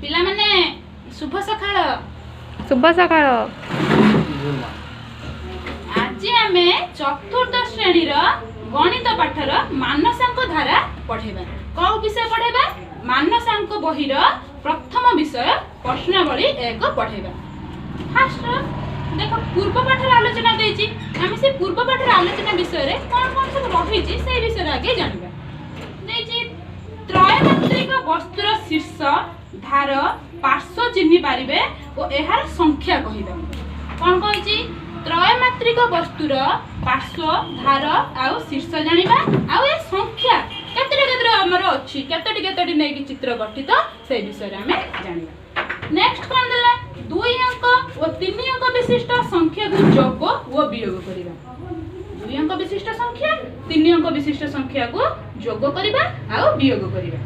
पिला माने शुभ सकाळ। शुभ सकाळ। आज आमे चतुर्थ श्रेणी गणित पाठर मानसांक धारा पढ़ेबा। कौ विषय पढ़ेबा? मानसांक बहिर प्रथम विषय प्रश्नावली एक पढ़ेबा। फास्ट देख पूर्व पाठर आलोचना देछि, आमे से पूर्व पाठर आलोचना विषय रे कोन कोन सब रहिछि से विषय आगे जानिबा। देछि त्रयमात्रिक वस्तुर शीर्ष धार पार्श्व चिन्हि पारिबे और एहार संख्या कहिबा। कोन कहिछि? त्रयमात्रिक वस्तुर पार्श्व धार आउ शीर्ष जानिबा आउ ए संख्या केतरे हमर अछि केतटी नै कि चित्र गठित से विषय रे हमें जानिबा। नेक्स्ट कोन देला? 2 अंक और 3 अंक विशिष्ट संख्या को जोग व वियोग करिबा। 2 अंक विशिष्ट संख्या 3 अंक विशिष्ट संख्या को जोग करिबा आउ वियोग करिबा।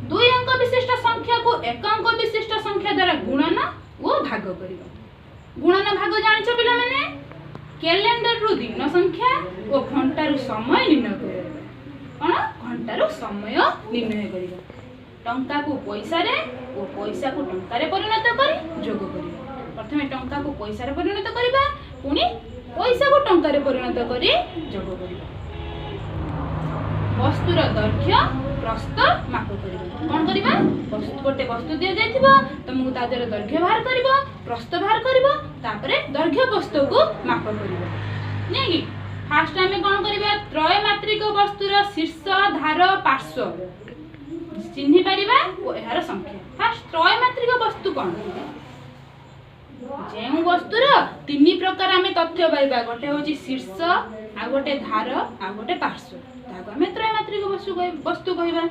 2 अंक विशिष्ट संख्या को 1 अंक विशिष्ट संख्या द्वारा गुणन व भाग करिबा। गुणन भाग जानिछ पिला माने? कैलेंडर रु दिन संख्या और घंटा रु समय निर्णय करिबा। कोन घंटा रु समय निर्णय करिबा। टंका को पैसा रे और पैसा को टंका रे परिणत करी जोग करिबा। प्रथमे टंका को पैसा रे परिणत करिबा, पुनी पैसा को टंका रे परिणत करी जोग करिबा। वस्तुर दैर्घ्य प्रस्थ माप करिबा। कोन करिबा? वस्तु गोटे वस्तु दिया जायथिबा, तुमको ताजर दैर्घ्य बाहर करिबो, प्रस्थ बाहर करिबो, तापरे दैर्घ्य वस्तु को माप करिबो। नै कि फास्ट हमें कोन करिबा? त्रयमात्रिक वस्तुर शीर्ष धार पार्श्व चिन्हि पारिबा और एहार संख्या। फास्ट त्रयमात्रिक वस्तु कोन? जेउ वस्तुर 3 प्रकार हमें तथ्य पाइबा। गोटे होची शीर्ष आ गोटे धार आ गोटे पार्श्व, ताको हमें त्रयमात्रिक वस्तु कहिबा।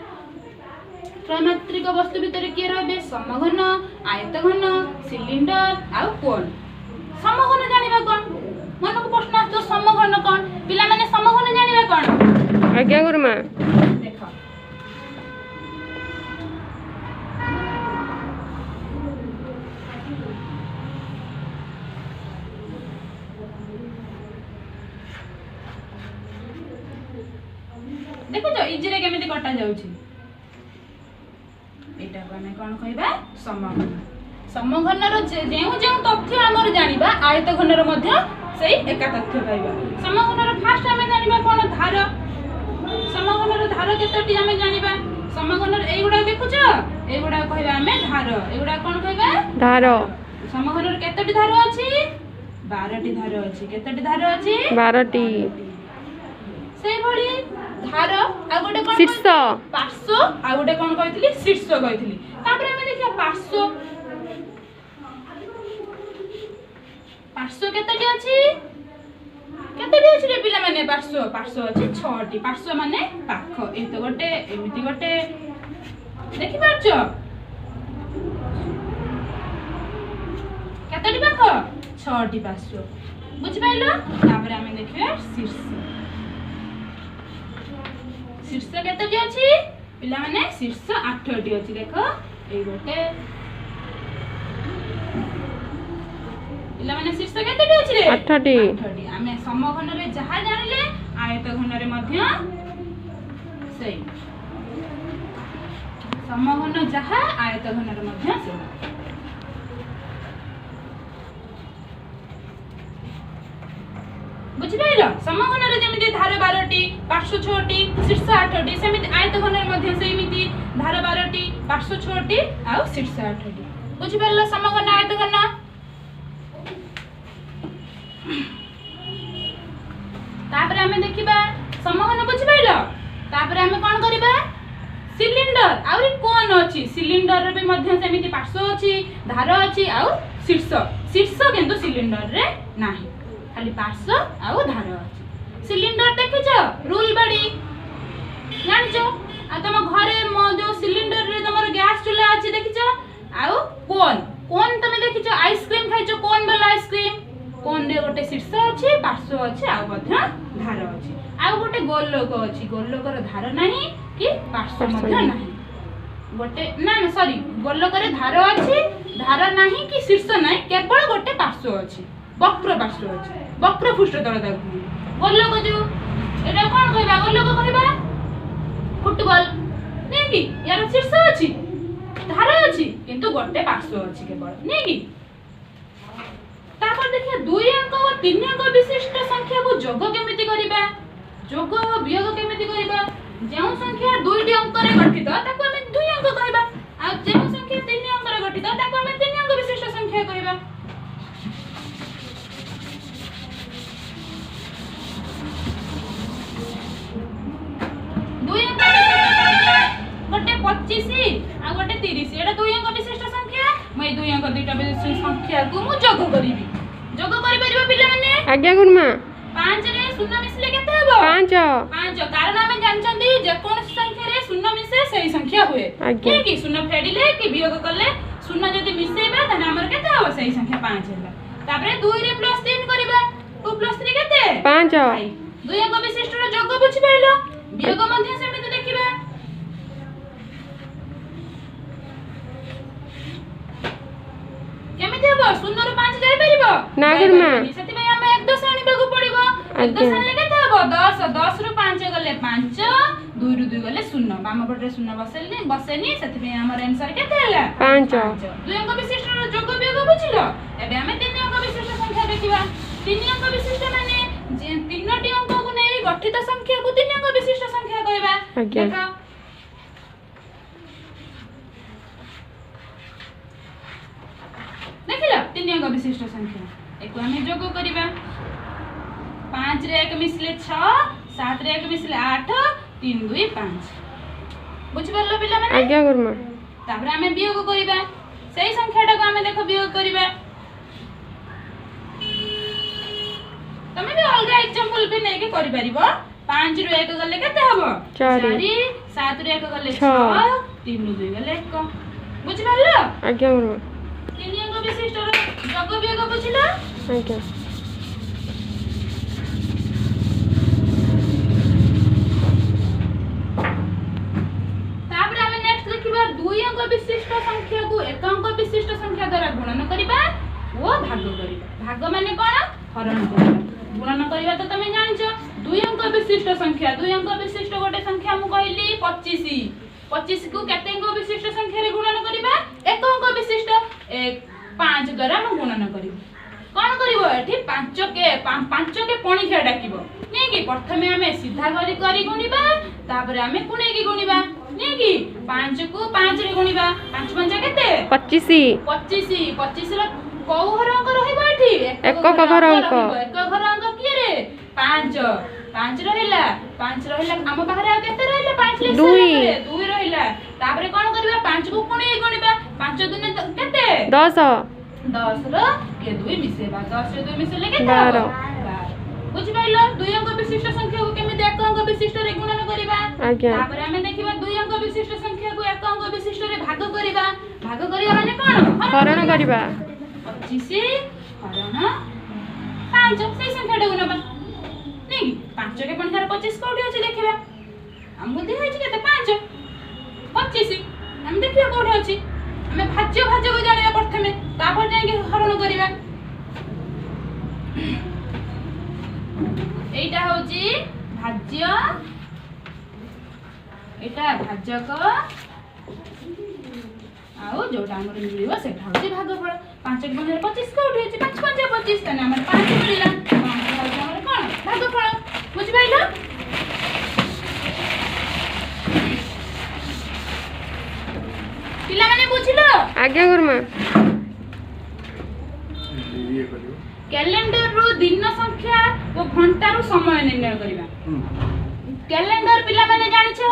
त्रयमात्रिक वस्तु भितर के रहबे? समघन, आयतघन, सिलिंडर आ कोन। समघन जानिबा कोन? मन को प्रश्न आछो समघन कोन? पिला माने समघन जानिबा कोन? आज्ञा गुरुमा। देखो देखो जो इजी रे केमिति कटा जाउछि। एटा को हमें कोन कहबा? समघन। समघन रो जेउ तथ्य हमर जानिबा आयत घन रो मध्य सेही एका तथ्य पाइबा। समघन रो फास्ट हमें जानिबा कोन? धार। समघन रो धार केतटी हमें जानिबा। समघन रो एगुडा देखुछ, एगुडा कहबा हमें धार। एगुडा कोन कहबा? धार। समघन रो केतटी धार अछि? 12टी धार अछि। केतटी धार अछि? 12टी। सेही भली धार आ गोटे कोन? शीर्ष। पार्श्व आ गोटे कोन कहथिली? शीर्ष कहथिली। तापर हमें देखिया पार्श्व। पार्श्व केतटी अछि? केतटी अछि रे पिला माने? पार्श्व अछि 6टी। पार्श्व माने पाख। ए तो गोटे एमिति गोटे देखि पाछो केतटी पाख? 6टी पार्श्व। बुझि पाइलो? तापर हमें देखिया शीर्ष। शीर्ष केतटी अछि पिला माने? शीर्ष 8टी अछि। देखो ए गोटे पिला माने शीर्ष केतटी अछि रे? 8टी। 8टी। हमें समघन रे जहा जानिले आयत घन रे मध्य सेही। समघन जहा आयत घन रे मध्य सेही। बुझि पाइलो? समघन रे जेमिति धार 12टी, पार्श्व 6टी, शीर्ष 8टी, सेमिति आयत घन रे मध्य सेमिति धार 12टी, पार्श्व 6टी आ शीर्ष 8टी। बुझि पाइलो? समघन आयत घन। तापर हमें देखिबा समघन। बुझि पाइलो? तापर हमें कोन करिबा? सिलिंडर आउरी कोन अछि? सिलिंडर रे भी मध्य सेमिति पार्श्व अछि, धार अछि आ शीर्ष। शीर्ष किंतु सिलिंडर रे नाही, खाली पार्श्व आउ धार अछि। सिलिंडर देखिछ? रूल बाडी जानिछो? आ तम घरे जो सिलिंडर रे तमर गैस चूल्हा अछि देखिछ? आउ कोन कोन तमे देखिछ? आइसक्रीम खाइछो कोन वाला आइसक्रीम? कोन रे गोटे शीर्ष अछि, पार्श्व अछि आ मध्य धार अछि। आ गोटे गोलक अछि। गोलकर धार नाही कि पार्श्व मध्य नाही। गोटे ना ना सॉरी गोलक रे धार अछि, धार नाही कि शीर्ष नाही, केवल गोटे पार्श्व अछि। वक्र पार्श्व अछि। वक्र पृष्ठतल ताकू गोलक जो एटा कोन कहबा? गोलक कहबा फुटबॉल नै कि यार शीर्ष अछि, धार गोटे पार्श्व अछि केवल नै कि तापर देखिए 2 अंक और 3 अंक विशिष्ट संख्या को जोग केमिति करिबा जोग वियोग केमिति करिबा जेउ संख्या 2 अंक रे गठित ताको हम 2 अंक कहबा आ जेउ संख्या 3 अंक रे गठित ताको हम 3 अंक विशिष्ट संख्या कहबा गोटे 25 आ गोटे 30 एटा 2 अंक विशिष्ट संख्या मैं 2 अंक दुईटा विशिष्ट संख्या को मु जोग करिवि जोग करि परिबा पिला माने आज्ञा गुरुमा 5 रे शून्य मिसले केते हबो 5 कारण हम जानचंदी जे कोन संख्या रे शून्य मिसे सही संख्या हुए आज्ञा कि शून्य फेडिले कि वियोग करले शून्य जदी मिसेबा त हमर केते हबो सही संख्या 5 हेबा तापरे 2 रे +3 करिबा 2 + 3 केते 5 2 अंक विशिष्ट रो जोग बुझि पाइलो वियोग मध्ये सेमिति देखिबा केमिति हबो 0 ରୁ 5 जाय परिबो ना गुरुमा सेति भाई हम 1 दश आनिबागु पड़िबो 1 दश आनले केते हबो 10 10 ରୁ 5 गले 5 2 ରୁ 2 गले 0 बाम पटे 0 बसेनी सेति भाई हमर आंसर केते हला 5 2 अंक विशिष्ट रो जोग वियोग बुझिलो एबे हम 3 अंक विशिष्ट संख्या देखिबा 3 अंक विशिष्ट माने जे 3टी अंक को नै गठित संख्या को 3 अंक विशिष्ट संख्या कहबा देखा देखिला 3 अंक विशिष्ट संख्या एको हमें जोग करिबा 5 रे 1 मिसले 6 7 रे 1 मिसले 8 3 2 5 बुझ परलो पिला माने आज्ञा गुरुमा तापर हमें वियोग करिबा सही संख्याटा को हमें देखो वियोग करिबा तमे भी अलगा एग्जांपल भी नै के करि परिबो 5 रो 1 गले केते हबो 4 7 रो 1 गले 6 3 रो 2 गले 1 बुझ परलो आज्ञा गुरुमा 3 अंक विशिष्ट रो जोग वियोग बुझिलो आज्ञा तापर हमें नेक्स्ट देखिबा 2 अंक विशिष्ट संख्या को 1 अंक विशिष्ट संख्या द्वारा गुणन करिबा ओ भाग करिबा भाग माने कोन हरण करिबा गुणन करिबा तो तमे जानिछो 2 अंक विशिष्ट संख्या 2 अंक विशिष्ट गोटे संख्या मु कहली 25 25 को केते अंक विशिष्ट संख्या रे गुणन करिबा 1 अंक विशिष्ट 5 द्वारा मु गुणन करिबा कोन करिवो एठी 5 के पणिखिया डाकिबो नै कि प्रथमे हमें सीधा करी गुणिबा तापर हमें कुणे की गुणिबा नै कि 5 को 5 रे गुणिबा 5 5 केते 25 25 रो कौ घर अंक रहइबो एठी एक घर अंक किए रे 5 रहिला हम बाहर आ केते रहिला 5 ले 2 रहिला तापर कोन करबा 5 को कुणे गुणिबा 5 दुने केते 10 रो के 2 मिसेबा 10 रे 2 मिसेले केते 12 बुझि पाइलो 2 अंक विशिष्ट संख्या को केमे 1 अंक विशिष्ट रे गुणन करिबा तापर हमें देखिबा 2 अंक विशिष्ट संख्या को 1 अंक विशिष्ट रे भाग करिबा माने कोन हरण करिबा 25 हरण 5 से संख्याटा गुणबा नै 5 के पणखार 25 कोठी अछि देखिबा हम बुद्धि है केते 5 25 हम देखिबा कोठी अछि हमें भाज्य को जानिबा प्रथमे तापर जाय के हरण करिबा एटा होची भाज्य एटा भाजक आउ जोटा हमर मिलिबो सेटा होची भागफल 5 के बंधे 25 कोठी होची 5 5 25 तने हमर 5 मिलिला हमर कोन भागफल बुझि पाइलो पिला माने बुझिलो आज्ञा गुरुमा कैलेंडर रो दिन संख्या और घंटा रो समय निर्णय करिबा कैलेंडर पिला माने जानिछो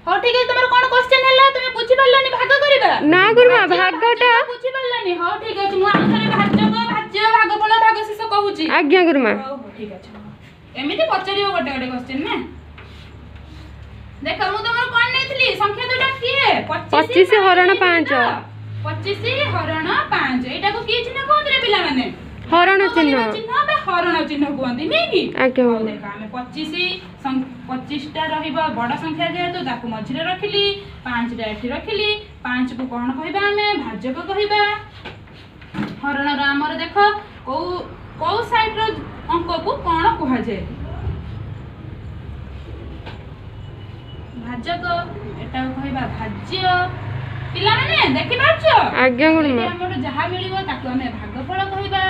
हो ठीक है तमर कोन क्वेश्चन हला तुमे पूछि परलनी भाग करिबा ना गुरुमा भागटा पूछि परलनी हो ठीक है मु आंसर भाज्य भागफल भाग शेष कहूची आज्ञा गुरुमा हो ठीक है एमिति पचरियो गोटे क्वेश्चन ना देखो मु तमर कोन नेथली संख्या दुटा किए 25 हरण 5 25 हरण 5 एटा को की चिन्ह कोन रे पिला माने हरण चिन्ह बे हरण चिन्ह कोन नै कि आज्ञा देखा हमें 25 टा रहिबा बड़ संख्या जेहेतु ताकू मझिरे रखिली 5 टा एठी रखिली 5 को कोन कहबा हमें भाजक कहबा हरण रा हमर देखो को साइड रो अंक को कोन कहै जे भाजक एटा कहबा भाज्य ପିଲାମାନେ ଦେଖି ପାରୁଛ? ଆଜ୍ଞା ଗୁରୁମା। ଏଠି ଆମର ଯାହା ମିଳିବ ତାକୁ ଆମେ ଭାଗଫଳ କହିବା।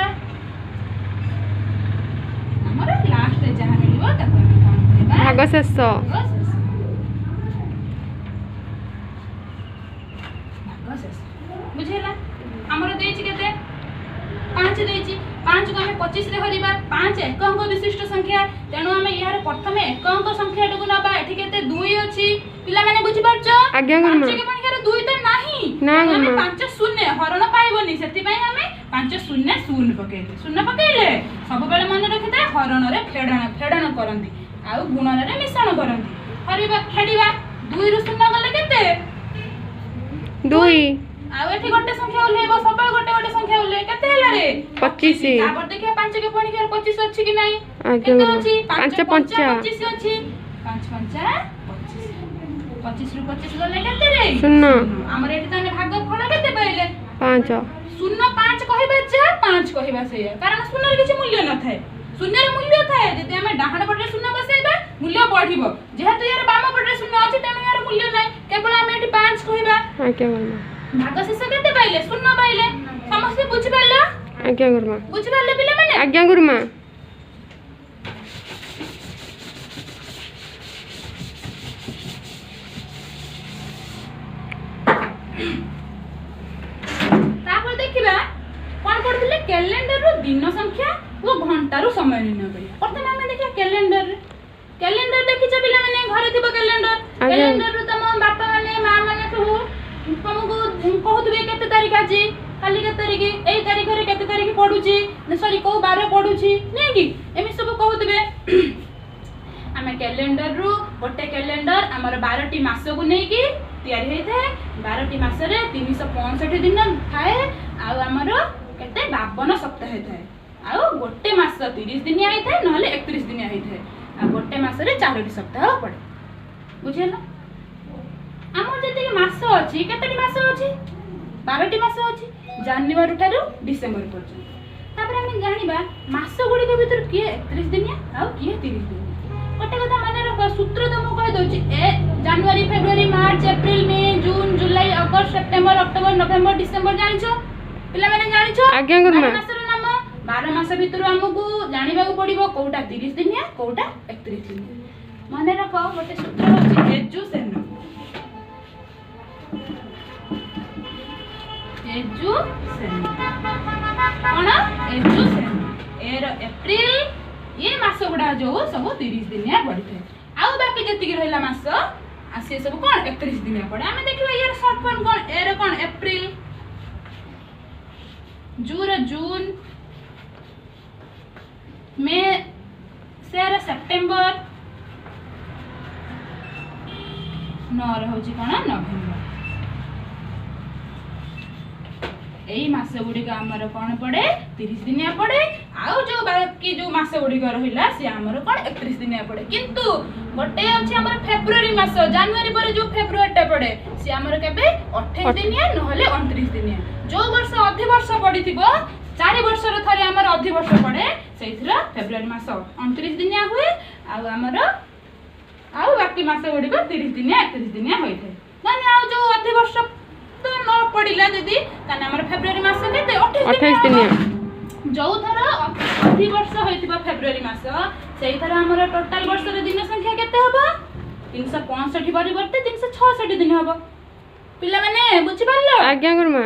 ଆମର ଲାଷ୍ଟରେ ଯାହା ମିଳିବ ତାକୁ ଆମେ କଣ କହିବା? ଭାଗ ଶେଷ। ଭାଗଶେଷ। ଭାଗଶେଷ। ବୁଝିହେଲା? ଆମର ଦେଇଛି କେତେ? 5 ଦେଇଛି। 5 କୁ ଆମେ 25 ରେ ହରିବା। 5 ଏକ ଅଙ୍କ ବିଶିଷ୍ଟ ସଂଖ୍ୟା, ତେଣୁ ଆମେ ଏହାର ପ୍ରଥମେ ଏକ ଅଙ୍କ ସଂଖ୍ୟାଟିକୁ ନବା। ଏଠି କେତେ? 2 ଅଛି। ପିଲାମାନେ ବୁଝିପାରୁଛ? ଆଜ୍ଞା ଗୁରୁମା। 5 ଙ୍କ ସଂଖ୍ୟାରେ 2 ତ ନାହିଁ। ନା ତେଣୁ ଆମେ ଗୁରୁମା। 5 ଶୂନ୍ୟ ହରଣ ପାଇବନି, ସେଥିପାଇଁ ଆମେ 5 ଶୂନ୍ୟ ଶୂନ୍ୟ ପକେଇଲେ। ଶୂନ୍ୟ ପକେଇଲେ ସବୁବେଳେ ମନେ ରଖିଥାଏ ହରଣରେ ଫେଡଣ କରନ୍ତି ଆଉ ଗୁଣନରେ ମିଶ୍ରଣ କରନ୍ତି। ହରିବା ଫେଡ଼ିବା। 2 ରୁ 0 ଗଲେ କେତେ? 2। ଆଉ ଏଠି ଗୋଟେ ସଂଖ୍ୟା ଓହ୍ଲେଇବ, ସବୁବେଳେ ଗୋଟେ ଗୋଟେ ସଂଖ୍ୟା ଓହ୍ଲେଇ। କେତେ ହେଲା ରେ? 25। ତାପରେ ଦେଖିବା 5 କେ ପଣି 25 ଅଛି କି ନାହିଁ? ଆଜ୍ଞା କେତେ ଗୁରୁମା। ଅଛି? 5 5 ପଞ୍ଚା। 25 ଅଛି। 5 5 25। 25 ରୁ 25 ଗଲେ କେତେ ରେ? 0। ଆମର ଏଠି ତାହେଲେ ଭାଗଫଳ କେତେ ପାଇଲେ? 5। 0 5 କହିବା ଯା 5 କହିବା ସେଇଆ, କାରଣ ଶୂନ୍ୟର କିଛି ମୂଲ୍ୟ ନଥାଏ। ଶୂନ୍ୟର ମୂଲ୍ୟ ଥାଏ, ଯଦି ଆମେ ଡାହାଣ ପଟରେ ଶୂନ୍ୟ ବସାଇବା ମୂଲ୍ୟ ବଢିବ। ଯେହେତୁ ୟାର ବାମ ପଟରେ ଶୂନ୍ୟ ଅଛି ତେଣୁ ୟାର ମୂଲ୍ୟ ନାହିଁ, କେବଳ ଆମେ ଏଠି 5 କହିବା। ଆଜ୍ଞା ଗୁରୁମା। ଭାଗଶେଷ କେତେ ପାଇଲେ? 0 ପାଇଲେ। ସମସ୍ତେ ବୁଝିପାରିଲ? ଆଜ୍ଞା ଗୁରୁମା। ବୁଝିପାରିଲେ ପିଲାମାନେ? ଆଜ୍ଞା ଗୁରୁମା। ତାପରେ ଦେଖିବା କଣ ପଢୁଥିଲେ? କ୍ୟାଲେଣ୍ଡରରୁ ଦିନ ସଂଖ୍ୟା ଓ ଘଣ୍ଟାରୁ ସମୟ ନିର୍ଣ୍ଣୟ କରିବା। ପ୍ରଥମେ ଆମେ ଦେଖିବା କ୍ୟାଲେଣ୍ଡରରେ। କ୍ୟାଲେଣ୍ଡର ଦେଖିଛ ପିଲାମାନେ? ଘରେ ଥିବ କ୍ୟାଲେଣ୍ଡର। ଆଜ୍ଞା। କ୍ୟାଲେଣ୍ଡରରୁ ତମ ବାପା ମାନେ ମା ମାନେ ସବୁ ତମକୁ କହୁଥିବେ କେତେ ତାରିଖ ଆଜି, କାଲି କେତେ ତାରିଖ, ଏଇ ତାରିଖରେ କେତେ ତାରିଖ ପଡୁଛି, ସରି କୋଉ ବାର ପଡୁଛି, ନାଇଁ କି? ଏମିତି ସବୁ କହୁଥିବେ। ଆମେ କ୍ୟାଲେଣ୍ଡରରୁ ଗୋଟେ କ୍ୟାଲେଣ୍ଡର ଆମର 12ଟି ମାସକୁ ନେଇକି ତିଆରି ହେଇଥାଏ। 12ଟି ମାସରେ 365 ଦିନ ଥାଏ ଆଉ ଆମର କେତେ? 52 ସପ୍ତାହ ଥାଏ। ଆଉ ଗୋଟେ ମାସ 30 ଦିନିଆ ହେଇଥାଏ, ନହେଲେ 31 ଦିନିଆ ହେଇଥାଏ। ଆଉ ଗୋଟେ ମାସରେ 4ଟି ସପ୍ତାହ ପଡେ। ବୁଝିହେଲା? ଆମର ଯେତିକି ମାସ ଅଛି, କେତେଟି ମାସ ଅଛି? 12ଟି ମାସ ଅଛି, ଜାନୁଆରୀ ଠାରୁ ଡିସେମ୍ବର ପର୍ଯ୍ୟନ୍ତ। ତାପରେ ଆମେ ଜାଣିବା ମାସ ଗୁଡ଼ିକ ଭିତରୁ କିଏ 31 ଦିନିଆ ଆଉ କିଏ 30 ଦିନିଆ। ଗୋଟେ କଥା ମନେ ରଖ, ସୂତ୍ର ତ ମୁଁ କହିଦଉଛି। ଜାନୁଆରୀ, ଫେବୃଆରୀ, ମାର୍ଚ୍ଚ, ଏପ୍ରିଲ, ମେ, ଜୁନ, ଜୁଲାଇ, ଅଗଷ୍ଟ, ସେପ୍ଟେମ୍ବର, ଅକ୍ଟୋବର, ନଭେମ୍ବର, ଡିସେମ୍ବର। ଜାଣିଛ ପିଲାମାନେ? ଜାଣିଛ? ଆଜ୍ଞା ଗୁରୁମା। 12 ମାସର ନାମ। 12 ମାସ ଭିତରୁ ଆମକୁ ଜାଣିବାକୁ ପଡିବ କୋଉଟା 30 ଦିନିଆ କୋଉଟା 31 ଦିନିଆ। ମନେ ରଖ, ଗୋଟେ ସୂତ୍ର ହଉଛି ଏଜୁସେନ। ଏଜୁସେନ କଣ? ଏଜୁସେନ। ଏର ଏପ୍ରିଲ ये मास गुडा जो सब 30 दिनिया पड़े। आउ बाकी जेतिक रहिला मास आ से सब कोन 31 दिनिया पड़े। आमे देखिबा यार शॉर्ट फॉर्म कोन? एर कोन? अप्रैल, जून, मे, सेर सेप्टेम्बर, नर होची कोन? नवेम्बर। एई मास गुडिक हमर कोन पड़े? 30 दिनिया पड़े। आउ जो बाकी जो मास गुडिक रहिला से हमर कोन 31 दिनिया पड़े। किंतु गोटे अछि हमर फेब्रुआरी मास, जनवरी पर जो फेब्रुआरी टा पड़े से हमर केबे 28 दिनिया नहले 29 दिनिया। जो वर्ष अधि वर्ष पड़िथिबो 4 वर्ष रे थरे हमर अधि वर्ष पड़े, सेइथरा फेब्रुआरी मास 29 दिनिया हुए। आउ हमर आउ बाकी मास गुडिक 30 दिनिया 31 दिनिया होइथे। माने आउ जो अधि वर्ष तो न पड़िला जदी ताने हमर फेब्रुआरी मास केते 28 दिनिया। जो थरा अधि वर्ष होइथिबा फेब्रुआरी मास, सेई थरा हमर टोटल वर्ष रे दिन संख्या केते हबो? 365 परिवर्ते 366 दिन हबो। पिला माने बुझि पारलो? आज्ञा गुरुमा।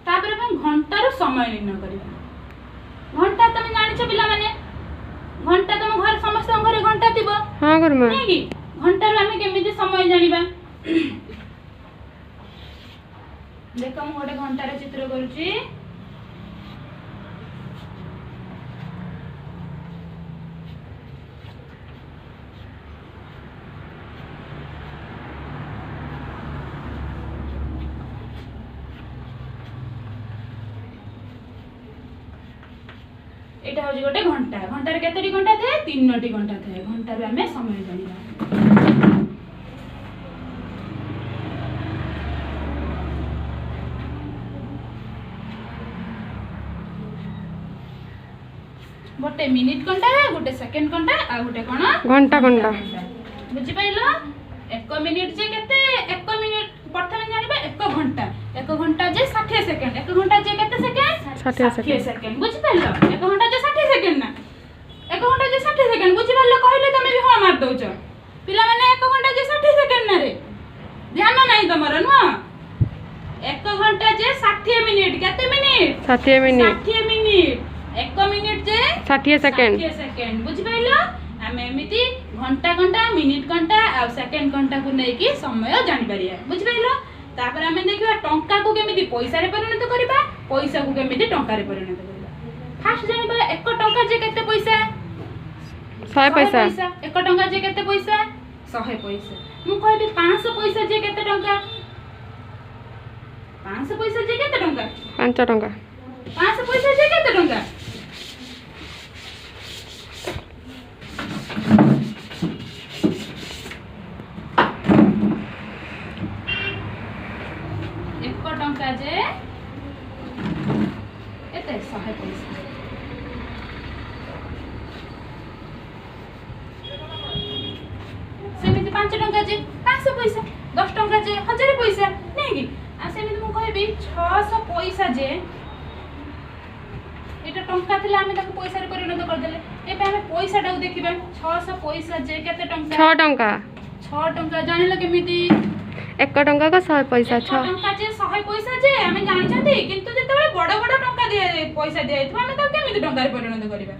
तापर हम घंटा रो समय निर्णय करिबा। घंटा तमे जानि छ पिला माने? घंटा तम घर समस्त घरे घंटा थिबो। हां गुरुमा। नै कि घंटा रो हमें केमिति समय जानिबा? देखो मु गोटे घंटा रे चित्र करूची। एटा होजी गोटे घंटा। घंटा रे केतेटी घंटा थाए? 3टी घंटा थाए। घंटा रे हमें समय जानिबा। गोटे मिनिट घंटा, गोटे सेकंड घंटा आ गोटे कोन? घंटा घंटा। बुझि पाइलो? 1 मिनिट जे केते? 1 मिनिट प्रथमे जानिबा 1 सेकेंड 1 घंटा जे केते सेकेंड 60 सेकेंड। सेकेंड बुझि परलो 1 घंटा जे 60 सेकेंड ना 1 घंटा जे 60 सेकेंड बुझि परलो कहले तमे भी हां मार दउछ पिला माने 1 घंटा जे 60 सेकेंड ना रे ध्यान नाही तमरो न 1 घंटा जे 60 मिनिट केते मिनिट 60 मिनिट 60 मिनिट 1 मिनिट जे 60 सेकेंड 60 सेकेंड बुझि परलो आमे एमिति घंटा घंटा मिनिट घंटा आ सेकेंड घंटा को नै कि समय जानि परिया बुझि परलो तापर आमे देखिबा टंका को केमिति पैसा रे परिणत करिबा पैसा को केमिति टंका रे परिणत करिबा फास्ट जानिबा 1 टंका जे केते पैसा 100 पैसा 1 टंका जे केते पैसा 100 पैसा मु कहबी 500 पैसा जे केते टंका 500 पैसा जे केते टंका 5 टंका 500 पैसा जे केते टंका टंका जे एते 100 पैसा सेमिति 5 टंका जे 500 पैसा 10 टंका जे 1000 पैसा नै कि आ सेमिति मु कहबी 600 पैसा जे एटा टंका थिला आमे ताको पैसा रे परिणत कर देले एबे आमे पैसा टाउ देखिबा 600 पैसा जे केते टंका 6 टंका 6 टंका जानिलो केमिति 1 टंका का 100 पैसा 6 टंका जे 100 पैसा जे आमे जानि छथि किंतु जेतेबेले बड़ बड़ टंका दिए पैसा दिए थु आमे ताको केमिति टंका रे परिणत करिबा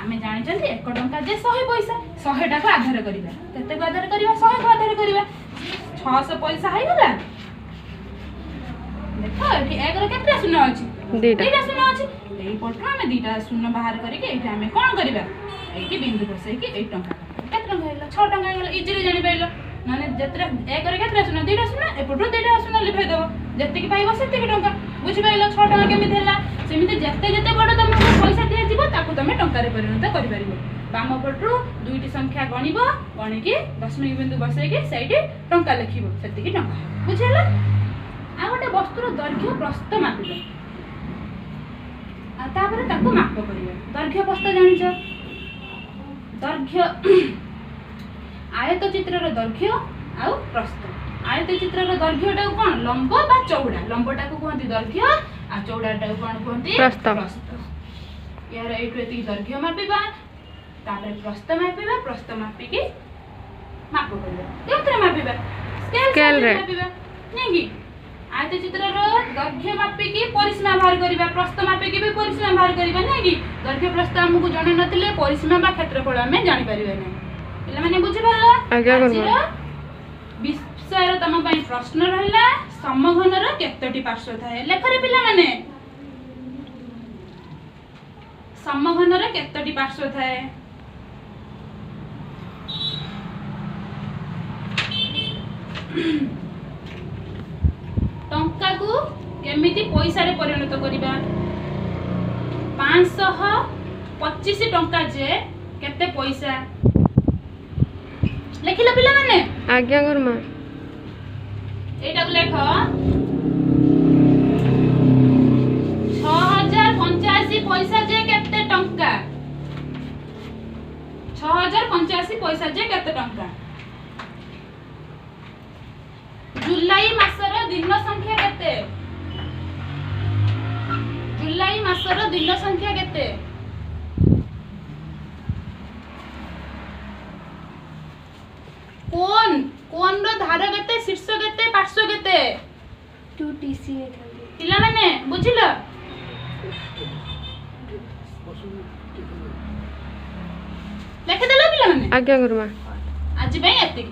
आमे जानि छथि 1 टंका जे 100 पैसा 100 टा को आधार करिबा केते को आधार करिबा 100 को आधार करिबा 600 पैसा हाइ गला देखो एठी एक रे केते शून्य अछि दीटा शून्य अछि एई पटरो आमे दीटा शून्य बाहर करिके एठी आमे कोन करिबा एठी बिंदु बसै कि 8 टंका केते टंका हैला 6 टंका हैला इजिली जानि पाइलो माने जत्रा एक रे केते शून्य दीटा शून्य एपटरो दीटा शून्य लिखै देबो जत्ते कि पाइबो सेते कि टंका बुझि पाइलो 6 टंका केमिति हैला सेमिति जत्ते जत्ते बड तमको पैसा दिया जिवो ताकू तमे टंका रे परिणत करि परिबो बाम पटरो दुईटी संख्या गणिबो गणिकी दशमिक बिंदु बसै कि सेठी टंका लिखिबो सेते कि टंका बुझिला आ गोटे वस्तुर दैर्घ्य प्रस्थ मापिबो आ तापर ताकू माप करियो दैर्घ्य प्रस्थ जानिछ दैर्घ्य आयत चित्रर दैर्घ्य आउ प्रस्थ आयत चित्रर दैर्घ्यटा कोन लंब बा चौड़ा लंबटा को कहंती दैर्घ्य आ चौड़ाटा को कोन कहंती प्रस्थ यार एटु एति दैर्घ्य मापिबा तापर प्रस्थ मापिबा प्रस्थ मापि कि माप करियो केतरे मापिबा स्केल रे मापिबा नेगी आयत चित्रर दैर्घ्य मापि कि परिसीमा बाहर करिबा प्रस्थ मापि कि भी परिसीमा बाहर करिबा नेगी दैर्घ्य प्रस्थ हमकु जणे नथिले परिसीमा बा क्षेत्रफल हमें जानि परिबा नै पिला माने बुझि परला आज्ञा करबो विषय तम पई प्रश्न रहला समघनर केतोटी पार्श्व थाए लेखरे पिला माने समघनर केतोटी पार्श्व थाए टंका को केमिति पैसा रे परिणत करिबा 525 टंका जे केते पैसा लेखिला पिला माने आज्ञा गुरुमा एटा को लेख 6085 पैसा जे केते टंका 6085 पैसा जे केते टंका जुलाई मासर दिन संख्या केते जुलाई मासर दिन संख्या केते कोन रो धार केते शीर्ष केते पार्श्व केते 2 TC पिला माने बुझिलो लेखे देलो पिला माने आज्ञा गुरुमा आज पई एति